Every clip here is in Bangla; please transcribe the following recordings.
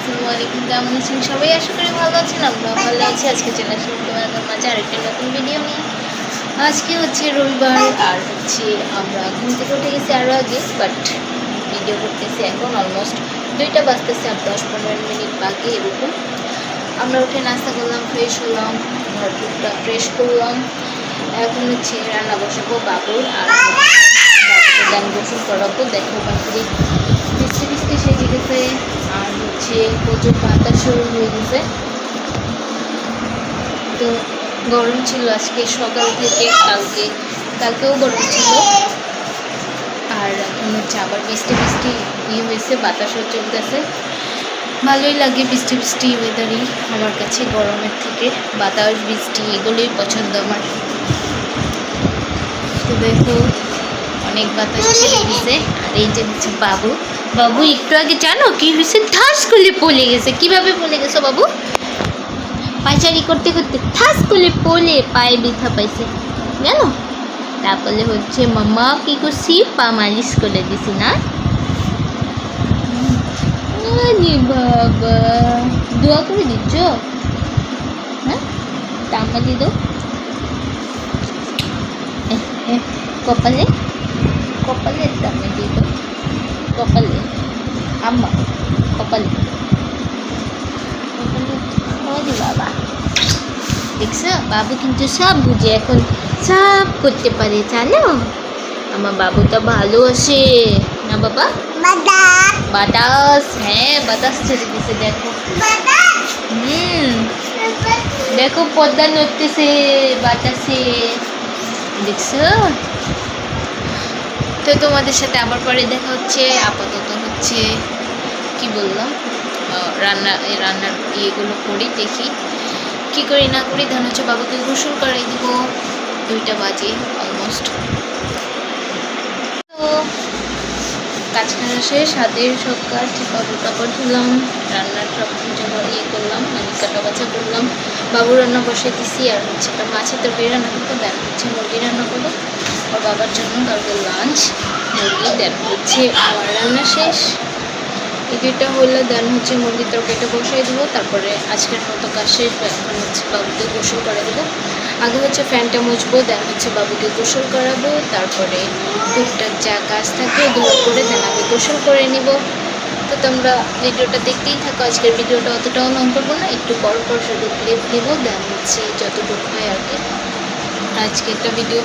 আসসালামু আলাইকুম। কেমন আছেন সবাই? আশা করি ভালো আছেন। আমরাও ভালো আছি। আজকে চলে আসলাম তোমাদের মাঝে আরেকটা নতুন ভিডিও নিয়ে। আজকে হচ্ছে রবিবার, আর হচ্ছে আমরা ঘুম থেকে উঠে গেছি আরও আগে, বাট ভিডিও করতেছি এখন অলমোস্ট 2টা বাজতেছে, আর 10-15 মিনিট বাকি এরকম। আমরা উঠে নাস্তা করলাম, ফ্রেশ হলাম, ঘর টুকটা ফ্রেশ করলাম। এখন হচ্ছে রান্না বসাবো বাবুর, আর বাবুকে দেন গোসল করাবো। দেখো বাকি বৃষ্টি বৃষ্টি সেজে গেছে, আর হচ্ছে প্রচুর বাতাস শুরু হয়ে গেছে। তো গরম ছিল আজকে সকাল থেকে, কালকেও গরম ছিল, আর এখন হচ্ছে আবার বৃষ্টি বৃষ্টি হয়েছে, বাতাসও চলতেছে। ভালোই লাগে বৃষ্টি বৃষ্টি ওয়েদারই আমার কাছে, গরমের থেকে বাতাস বৃষ্টি এগুলোই পছন্দ আমার। তো দেখো অনেক বাতাস ছেড়ে গেছে, আর এই যে হচ্ছে বাবু একটু আগে জানো কি হয়েছে? ঠাস করে পড়ে গেছে। কিভাবে পড়ে গেছো বাবু? পায়চারি করতে করতে ঠাস করে পড়ে পায়ে ব্যথা পাইছে জানো। তারপরে হচ্ছে মাম্মা কি করছি, পা মালিশ করে দিছি না। বাবা দোয়া করে দিচ্ছ? হ্যাঁ টাম্মা দি দাও কপালে, টাম্মা দি দাও কপালে, আম্মা কপালে বাবা। দেখছো বাবু কিন্তু সব বুঝে, এখন সব করতে পারে জানো। আমার বাবুটা ভালো আসে না বাবা। বাতাস, হ্যাঁ বাতাস ছেড়ে দিছে দেখো। দেখো পদ্মা নড়তেছে বাতাসে, দেখছো? তো তোমাদের সাথে আবার পরে দেখা হচ্ছে। আপাতত হচ্ছে কি বললাম, রান্নার ইয়েগুলো করি, দেখি কি করি না করি। ধান হচ্ছে বাবুকে গোসল করাই দিব, 2টা বাজে অলমোস্ট। তো কাজ খাওয়া শেষ, হাতের সব কাজ কাপড় টাপড় ধুলাম, রান্নার সব ইয়ে করলাম, মানে কাটা বাছা করলাম, বাবু রান্না বসিয়ে দিছি। আর হচ্ছে একটা মাছের তরকারি রান্না করবো, দেন হচ্ছে মুরগি রান্না করবো ওর বাবার জন্য, কালকে লাঞ্চ মুরগি। দেন হচ্ছে আমার রান্না শেষ, এই 2টা হলে দেন হচ্ছে মুরগির তরকারিটা বসাই দেবো। তারপরে আজকের মতো কাজ শেষ, এখন হচ্ছে বাবুকে গোসল করে দেবো। আগে হচ্ছে ফ্যানটা মুছবো, দেন হচ্ছে বাবুকে গোসল করাবো, তারপরে টুকটাক যা কাজ থাকে ওগুলো করে দেন আমি গোসল করে নিব। তো তোমরা ভিডিওটা দেখতেই থাকো। আজকের ভিডিওটা অতটাও লং করবো না, একটু পর পর শুধু ক্লিপ দিব, দেন হচ্ছে যতটুকু হয় আর কি। আজকে একটা ভিডিও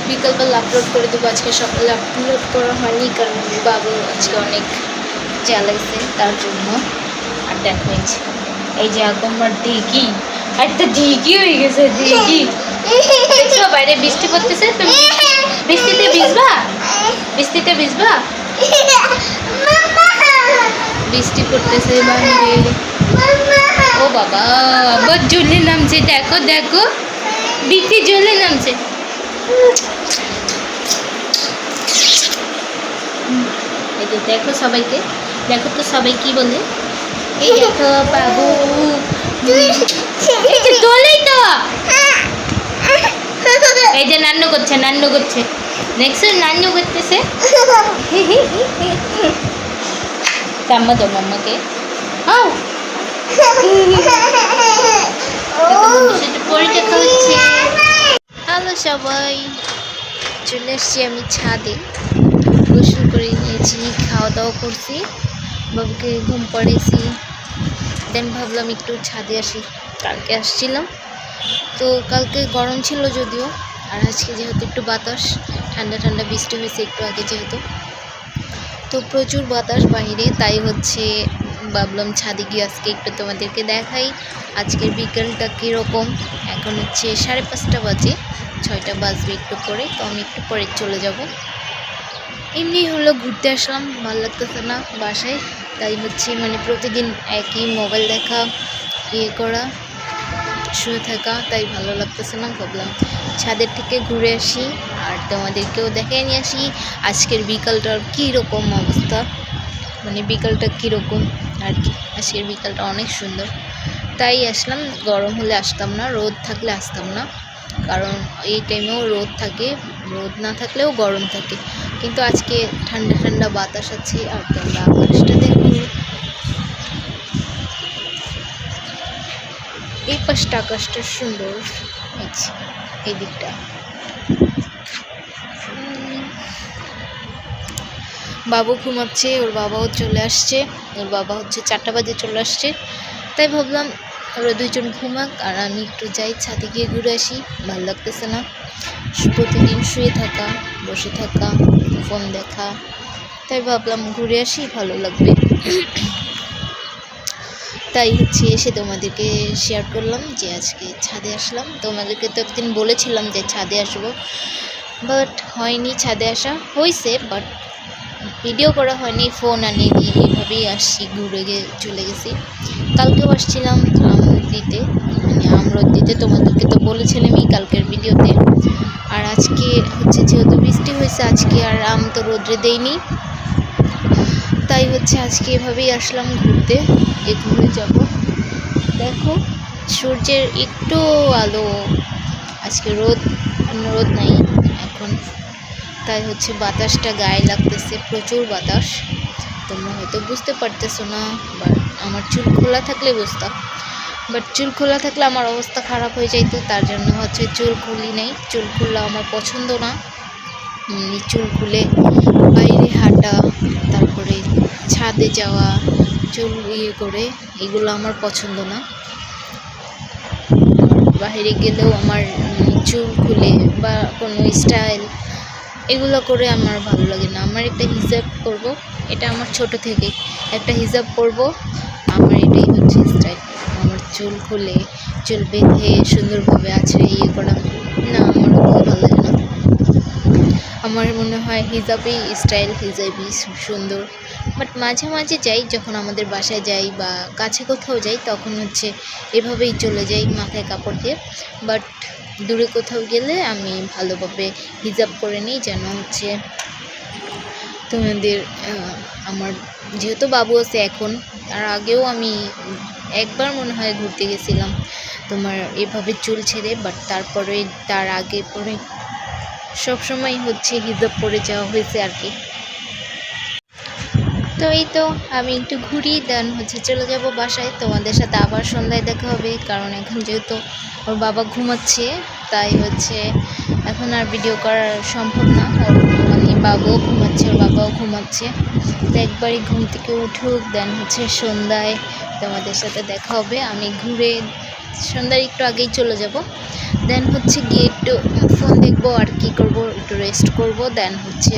বিকালবেলা আপলোড করে দেবো, আজকে সকালে আপলোড করা হয়নি কারণ বাবু আজকে অনেক জ্বালাইছে তার জন্য। আর দেখো এই যে আগমবার দিঘি, একটা দিঘি হয়ে গেছে, দিঘি। দেখছো বাইরে বৃষ্টি পড়তেছে, তুমি বৃষ্টিতে ভিজবা? বৃষ্টি পড়তেছে বাইরে। ও বাবা আবার জলে নামছে, দেখো দেখো বৃষ্টি জলে নামছে। এই যে দেখো সবাইকে, দেখো তো সবাই কি বলে, এই দেখো বাবু তোলেই তো, এই যে নান্নু করছে দেখছো, নান্নু করতেছে। টাম্মা দাও মাম্মাকে, পরীক্ষা হচ্ছে। হ্যালো সবাই, চলে এসছি আমি ছাদে, গোসল করে নিয়েছি, খাওয়া দাওয়া করছি, বাবুকে ঘুম পড়েছি। দেন ভাবলাম একটু ছাদে আসি, কালকে আসছিলাম তো কালকে গরম ছিল যদিও, আর আজকে যেহেতু একটু বাতাস, ঠান্ডা ঠান্ডা বৃষ্টি হয়েছে একটু আগে যেহেতু, তো প্রচুর বাতাস বাইরে, তাই হচ্ছে ভাবলাম ছাদে গিয়ে আজকে একটু তোমাদেরকে দেখাই আজকের বিকেলটা কীরকম। এখন হচ্ছে 5:30 বাজে, 6টা বাজবে একটু পরে, তো আমি একটু পরে চলে যাব। এমনি হলো ঘুরতে আসলাম, ভালো লাগতেছে না বাসায়, তাই হচ্ছে মানে প্রতিদিন একই মোবাইল দেখা, ইয়ে করা, শুয়ে থাকা, তাই ভালো লাগতেছে না। ভাবলাম ছাদের থেকে ঘুরে আসি আর তোমাদেরকেও দেখিয়ে নিয়ে আসি আজকের বিকালটার কীরকম অবস্থা, মানে বিকালটা কীরকম আর কি। আজকের বিকালটা অনেক সুন্দর, তাই আসলাম। গরম হলে আসতাম না, রোদ থাকলে আসতাম না, কারণ এই টাইমেও রোদ থাকে, রোদ না থাকলেও গরম থাকে, কিন্তু আজকে ঠান্ডা ঠান্ডা বাতাস আছে। আর তোমরা আকাশটা দেখো, এই পাশটা আকাশটা সুন্দর, এই দিকটা। বাবু ঘুমাচ্ছে, ওর বাবাও চলে আসছে। ওর বাবা হচ্ছে 4টা বাজে চলে আসছে, তাই ভাবলাম ওরা দুইজন ঘুমাক আর আমি একটু যাই ছাদে গিয়ে ঘুরে আসি। ভালো লাগতেছে না প্রতিদিন শুয়ে থাকা, বসে থাকা, ফোন দেখা, তাই ভাবলাম ঘুরে আসি, ভালো লাগবে। তাই হচ্ছে এসে তোমাদেরকে শেয়ার করলাম যে আজকে ছাদে আসলাম। তোমাদেরকে তো একদিন বলেছিলাম যে ছাদে আসবো, বাট হয়নি। ছাদে আসা হয়েছে বাট ভিডিও করা হয়নি, ফোন আনিনি, এইভাবেই আসছি, ঘুরে চলে গেছি। কালকেও আসছিলাম আম দিতে, মানে আমরত দিতে, তোমাদেরকে তো বলেছিলামই কালকের ভিডিওতে। আর আজকে হচ্ছে যেহেতু বৃষ্টি হয়েছে, আজকে আর আম তো রোদ্রে দেয়নি, তাই হচ্ছে আজকে এভাবেই আসলাম ঘুরতে, যে ঘুরে যাব। দেখো সূর্যের একটু আলো, আজকে রোদ নাই এখন, তাই হচ্ছে বাতাসটা গায়ে লাগতেছে, প্রচুর বাতাস। তোমরা হয়তো বুঝতে পারতেছো না, বাট আমার চুল খোলা থাকলে বুঝতাম, বাট চুল খোলা থাকলে আমার অবস্থা খারাপ হয়ে যাইতো, তার জন্য হচ্ছে চুল খুলি নাই। চুল খুললে আমার পছন্দ না, চুল খুলে বাইরে হাঁটা, তারপরে ছাদে যাওয়া, চুল করে, এগুলো আমার পছন্দ না। বাইরে গেলেও আমার চুল খুলে বা কোনো স্টাইল এগুলো করে আমার ভালো লাগে না। আমার একটা হিজাব করব, এটা আমার ছোট থেকে একটা হিজাব করব, আমার এটাই হচ্ছে স্টাইল। আমার চুল খুলে, চুল বেঁধে সুন্দরভাবে আছড়ে করা না, আমার ওগুলো ভালো লাগে না। আমার মনে হয় হিজাবই স্টাইল, হিজাবই সুন্দর। বাট মাঝে মাঝে যাই, যখন আমাদের বাসায় যাই বা কাছে কোথাও যাই, তখন হচ্ছে এভাবেই চলে যাই মাথায় কাপড় দিয়ে। বাট দূরে কোথাও গেলে আমি ভালোভাবে হিজাব করে নিই, যেন হচ্ছে তোমাদের আমার যেহেতু বাবু আছে এখন, তার আগেও আমি একবার মনে হয় ঘুরতে গেছিলাম তোমার এভাবে চুল ছেড়ে, বাট তারপরে তার আগে পরে সবসময় হচ্ছে হিজাব পরে যাওয়া হয়েছে আর কি। তো এই তো আমি একটু ঘুরি, দেন হচ্ছে চলে যাব বাসায়। তোমাদের সাথে আবার সন্ধ্যায় দেখা হবে, কারণ এখন যেহেতু ওর বাবা ঘুমাচ্ছে, তাই হচ্ছে এখন আর ভিডিও করা সম্ভব না। ওর মানে বাবাও ঘুমাচ্ছে, ওর বাবাও ঘুমাচ্ছে, তো একবারই ঘুম থেকে উঠুক, দেন হচ্ছে সন্ধ্যায় তোমাদের সাথে দেখা হবে। আমি ঘুরে সন্ধ্যার একটু আগেই চলে যাব, দেন হচ্ছে গিয়ে একটু ফোন দেখবো আর কি করব, একটু রেস্ট করব, দেন হচ্ছে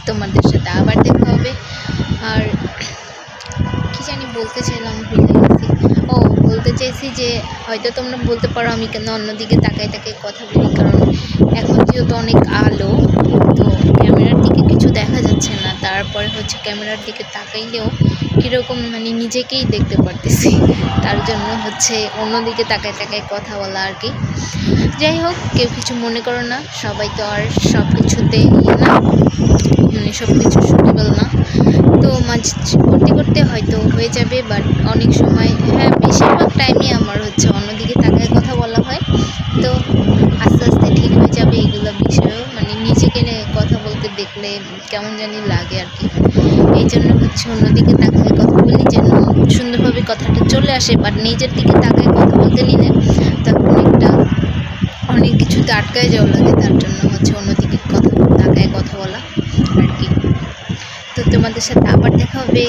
তোমাদের সাথে আবার দেখা হবে। আর কি জানি বলতে চাইলাম, ভুলে গেছি। ও, বলতে চাইছি যে হয়তো তোমরা বলতে পারো আমি কেন অন্যদিকে তাকায় কথা বলি, কারণ এখন যেহেতু অনেক আলো, তো ক্যামেরার দিকে কিছু দেখা যাচ্ছে না, তারপরে হচ্ছে ক্যামেরার দিকে তাকাইলেও কীরকম মানে নিজেকেই দেখতে পারতেছি, তার জন্য হচ্ছে অন্যদিকে তাকায় কথা বলা আর কি। যাই হোক, কেউ কিছু মনে করো না, সবাই তো আর সব কিছুতে না, মানে সব কিছু সুটেবল না, তো মাঝে করতে করতে হয়তো হয়ে যাবে, বাট অনেক সময়, হ্যাঁ বেশিরভাগ টাইমই আমার হচ্ছে অন্যদিকে তাকায় কথা বলা হয়, তো আস্তে আস্তে ঠিক হয়ে যাবে এগুলো বিষয়েও। মানে নিজেকে কথা বলতে দেখলে কেমন জানি লাগে আর কি, এই জন্য হচ্ছে অন্যদিকে তাকায় কথা বলি, যেন সুন্দরভাবে কথাটা চলে আসে। বাট নিজের দিকে তাকায় কথা বলতে নিলে তখন অনেক কিছুতে আটকায় যাওয়া লাগে, তার জন্য হচ্ছে অন্যদিকে তাকায় কথা বলা আর কি। তো তোমাদের সাথে আবার দেখা হবে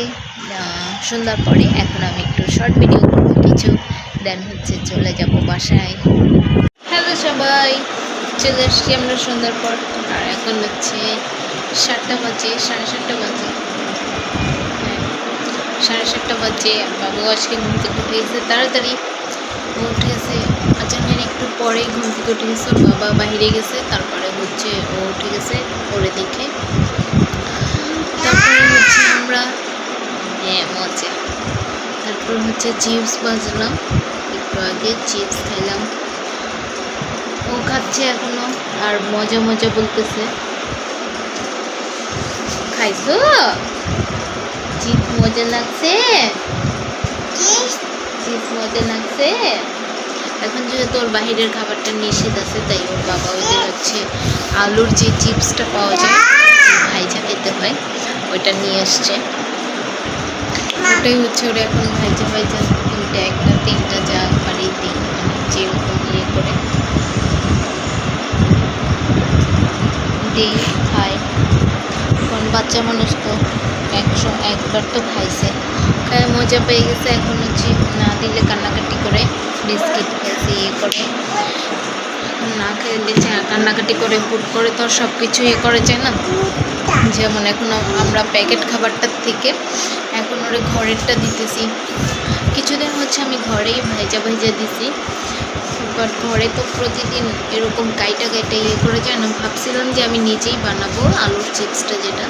সন্ধ্যার পরে। এখন আমি একটু শর্ট ভিডিও করবো কিছু, দেন হচ্ছে চলে যাব বাসায়। হ্যালো সবাই, চলে এসছি আমরা সন্ধ্যার পর, আর এখন হচ্ছে 7টা বাজে, 7:30 বাজে, হ্যাঁ 7:30 বাজে। বাবু আজকে ঘুম থেকে উঠে গেছে তাড়াতাড়ি, উঠেছে আজানের একটু পরেই ঘুম থেকে উঠে গেছে। বাবা বাইরে গেছে, তারপরে হচ্ছে ও উঠে গেছে ওরে দেখে, তারপরে হচ্ছে আমরা, হ্যাঁ মজা, তারপর হচ্ছে চিপস ভাজলাম, একটু আগে চিপস খাইলাম, ও খাচ্ছে এখনো আর মজা মজা বলতেছে। খাইছো চিপস? মজা লাগছে, চিপস মজা লাগছে। এখন যেহেতু ওর বাহিরের খাবারটা নিষেধ আছে, তাই ওর বাবা ওইদের হচ্ছে আলুর যে চিপসটা পাওয়া যায়, ভাইজা খেতে হয়, ওইটা নিয়ে আসছে, ওটাই হচ্ছে ওরা এখন ভাইজা 2টা 1টা 3টা যা পারি দিই যেরকম ইয়ে করে দিই, খায়। কারণ বাচ্চা মানুষ তো একবার তো খাইছে, খায় মজা পেয়ে গেছে। এখন হচ্ছে না দিলে কান্নাকাটি করে, বিস্কিট খাইছে ইয়ে করে, না খেলে কান্নাকাটি করে হুট করে তো সব কিছু ইয়ে করে যায় না। যেমন এখন আমরা প্যাকেট খাবারটার থেকে এখন ওরা ঘরেরটা দিতেছি। কিছুদিন হচ্ছে আমি ঘরেই ভাইজা দিছি, বাট ঘরে তো প্রতিদিন এরকম কাইটা ইয়ে করে যায় না। ভাবছিলাম যে আমি নিজেই বানাবো আলুর চিপসটা, যেটা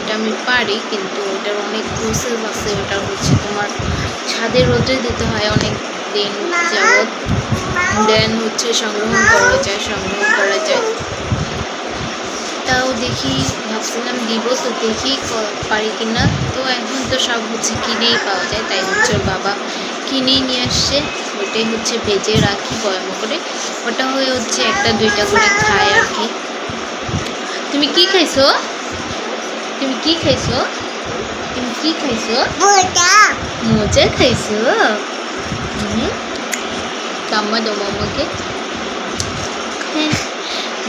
এটা আমি পারি, কিন্তু ওটার অনেক প্রসেস আছে। ওটা হচ্ছে তোমার ছাদে রোদে দিতে হয় অনেক দিন যাবৎ, দেন হচ্ছে সংগ্রহ করা যায়। তাও দেখি, ভাবছিলাম দিব, তো দেখি পারি কিনা। তো এখন তো সব হচ্ছে কিনেই পাওয়া যায়, তাই হচ্ছে ওর বাবা কিনেই নিয়ে আসছে। ওইটাই হচ্ছে ভেজে রাখি বয়াম করে, ওটা হয়ে হচ্ছে একটা দুইটা করে খায় আর কি। তুমি কি খাইছো? তুমি কি খাইছো? তুমি কি খাইছো? মোজা খাইছো? কাম্মা দাও মাম্মাকে।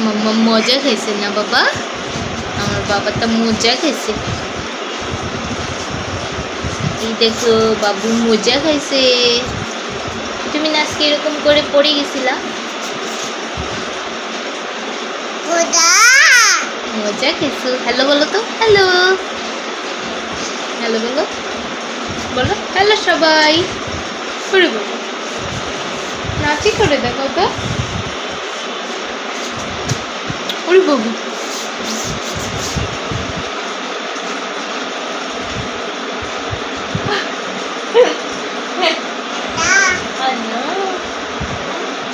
মাম্মা মজা খাইছে না বাবা? আমার বাবা তো মজা খাইছে। এই দেখো বাবু মজা খাইছে। তুমি না আজকে এরকম করে পড়ে গেছিলা? মজা খাইছো। হ্যালো বলো তো, হ্যালো হ্যালো বলো, বলো হ্যালো সবাই করে বলো, নাচি করে দেখো তো। ওরে বাবু,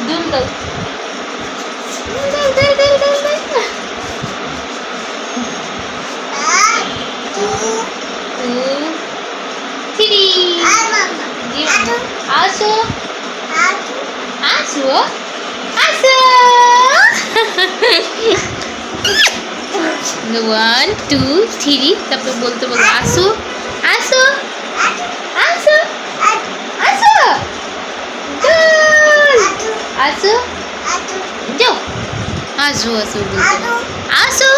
দুল দাও, আসো আসো আসো। 1 2 3 তারপর বলতে বলো আসো আসো আসো আসো, আসো যাও, আসো আসো বলতে আসো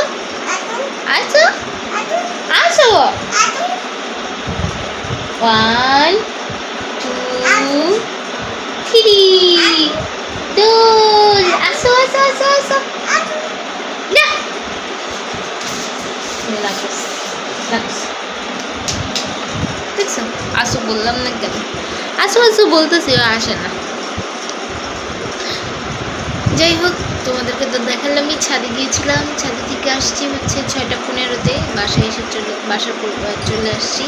আসো আসো। 1 2 3 দোল, আসো আসো আসো আসো। না দেখছো, আসো বললাম না কেন? আসো আসো বলতেছি, আসে না। যাই হোক, তোমাদেরকে তো দেখালামই। ছাদে গিয়েছিলাম, ছাদে থেকে আসছি হচ্ছে 6:15-তে, বাসায় এসে বাসার চলে আসছি।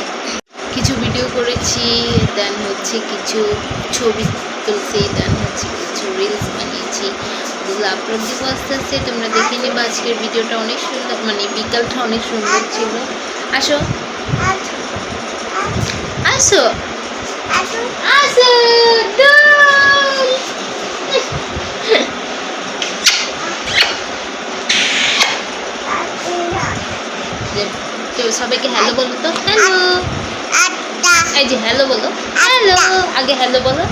কিছু ভিডিও করেছি, দেন হচ্ছে কিছু ছবি তুলছি, দেন হচ্ছে কিছু রিলস বানিয়েছি, ওগুলো আপলোড দিব আস্তে আস্তে। তোমরা দেখে নেবে। আজকের ভিডিওটা অনেক সুন্দর, মানে বিকালটা অনেক সুন্দর ছিল। আসো আসো আসো দোল। সবাইকে হ্যালো বলো তো, হ্যালো। এই যে হ্যালো বলো, হ্যালো আগে, হ্যালো বলো,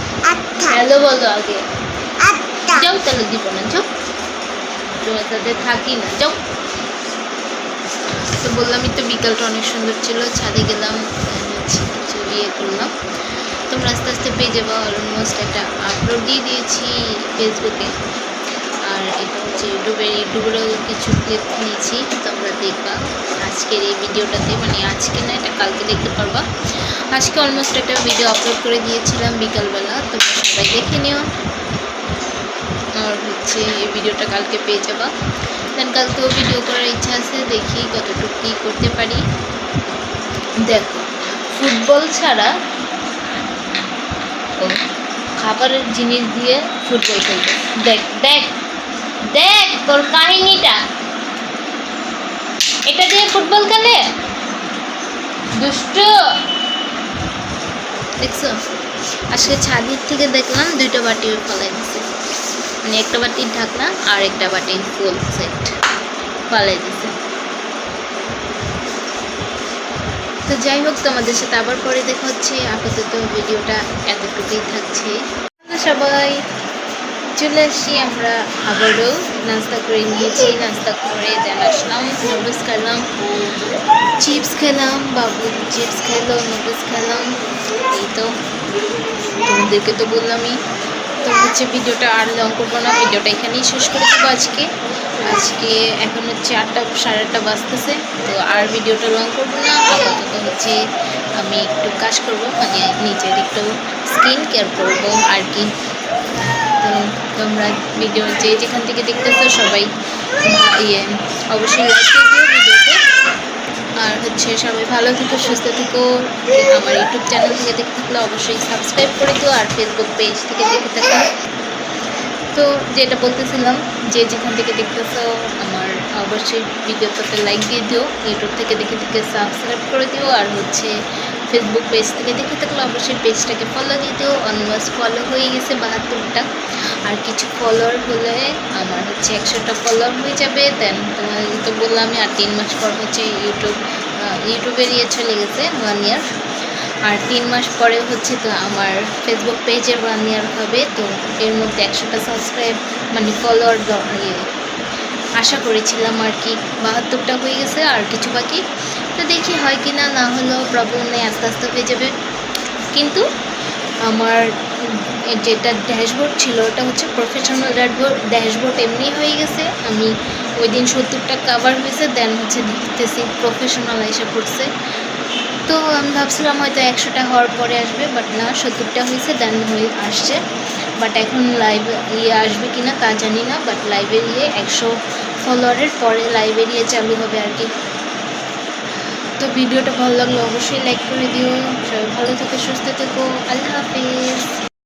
হ্যালো বলো আগে। যাও তাহলে দিব না, যাও, তোমার সাথে থাকি না, যাও। তো বললামই তো বিকালটা অনেক সুন্দর ছিল। ছাদে গেলাম, কিছু ইয়ে করলাম। তোমরা আস্তে আস্তে পেয়ে যাবো। অলমোস্ট একটা আপলোড দিয়ে দিয়েছি ফেসবুকে, আর এটা হচ্ছে ইউটিউবেরও কিছু ক্লিপ নিয়েছি, তোমরা দেখবা আজকের এই ভিডিওটাতে। মানে আজকে না, এটা কালকে দেখতে পারবা। আজকে অলমোস্ট একটা ভিডিও আপলোড করে দিয়েছিলাম বিকালবেলা, তোমরা সবাই দেখে নিও। আর হচ্ছে এই ভিডিওটা কালকে পেয়ে যাবা। দেন কালকেও ভিডিও করার ইচ্ছা আছে, দেখি কতটুকু কী করতে পারি। দেখো, ফুটবল ছাড়া খাবারের জিনিস দিয়ে ফুটবল খেলতে, দেখ দেখ দেখ তোর কাহিনীটা, এটা দিয়ে ফুটবল খেলে দুষ্ট। দেখছো, আজকে ছাদের থেকে দেখলাম 2টা বাটি ফেলাই দিছে, মানে একটা বাটির ঢাকনা আর একটা বাটির ফুল সেট ফেলাই দিছে। তো যাই হোক, তোমাদের সাথে আবার পরে দেখা হচ্ছে। আপাতত ভিডিওটা এতটুকুই থাকছে। সবাই, চলে আসি আমরা আবারও। নাস্তা করে নিয়েছি, নাস্তা করে দেন আসলাম, নুডলস খেলাম, চিপস খেলাম, বাবু চিপস খেলো, নুডলস খেলাম। এই তো তোমাদেরকে তো বললামই। তো হচ্ছে ভিডিওটা আর লং করবো না, ভিডিওটা এখানেই শেষ করে দেবো আজকে। এখন হচ্ছে 8টা, সাড়ে 8টা বাজতেছে। তো আর ভিডিওটা লং করবো না, আপাতত হচ্ছে আমি একটু কাজ করবো, মানে নিজের একটু স্কিন কেয়ার করবো আর কি। তো তোমরা ভিডিও যেখান থেকে দেখতেছো সবাই অবশ্যই লাইক করে দিও ভিডিওতে। আর হচ্ছে সবাই ভালো থেকো, সুস্থ থেকো। আমার ইউটিউব চ্যানেল থেকে দেখে থাকলে অবশ্যই সাবস্ক্রাইব করে দিও, আর ফেসবুক পেজ থেকে দেখে থাকলে তো যেটা বলতেছিলাম, যেখান থেকে দেখতেছো আমার অবশ্যই ভিডিওটাতে লাইক দিয়ে দিও, ইউটিউব থেকে দেখে সাবস্ক্রাইব করে দিও, আর হচ্ছে ফেসবুক পেজ থেকে দেখে থাকলে অবশ্যই পেজটাকে ফলো দিয়ে দিও। অলমোস্ট ফলো হয়ে গেছে 72টা, আর কিছু ফলোয়ার হলে আমার হচ্ছে 100টা ফলোয়ার হয়ে যাবে। দেন তোমাদের তো বললাম আর 3 মাস পর হচ্ছে ইউটিউবের চলে গেছে 1 ইয়ার, আর 3 মাস পরে হচ্ছে তো আমার ফেসবুক পেজের 1 ইয়ার হবে। তো এর মধ্যে 100টা সাবস্ক্রাইব মানে ফলোয়ার আশা করেছিলাম আর কি, 72টা হয়ে গেছে, আর কিছু বাকি। তো দেখি হয় কি না, না হলেও প্রবলেম নেই, আস্তে আস্তে হয়ে যাবে। কিন্তু আমার যেটা ড্যাশবোর্ড ছিল ওটা হচ্ছে প্রফেশনাল ড্যাশবোর্ড এমনি হয়ে গেছে। আমি ওই দিন 70টা কাভার হয়েছে, দেন হচ্ছে দেখতেছি প্রফেশনাল এসে পড়ছে। তো আমি ভাবছিলাম হয়তো 100টা হওয়ার পরে আসবে, বাট না, 70টা হয়েছে, দেন হয়ে আসছে। বাট এখন লাইভ আসবে কি না তা জানি না, বাট লাইভের 100 ফলোয়ারের পরে লাইভের চালু হবে আর কি। তো ভিডিওটা ভালো লাগলে অবশ্যই লাইক করে দিও। সবাই ভালো থেকো, সুস্থ থেকো, আল্লাহ হাফিজ।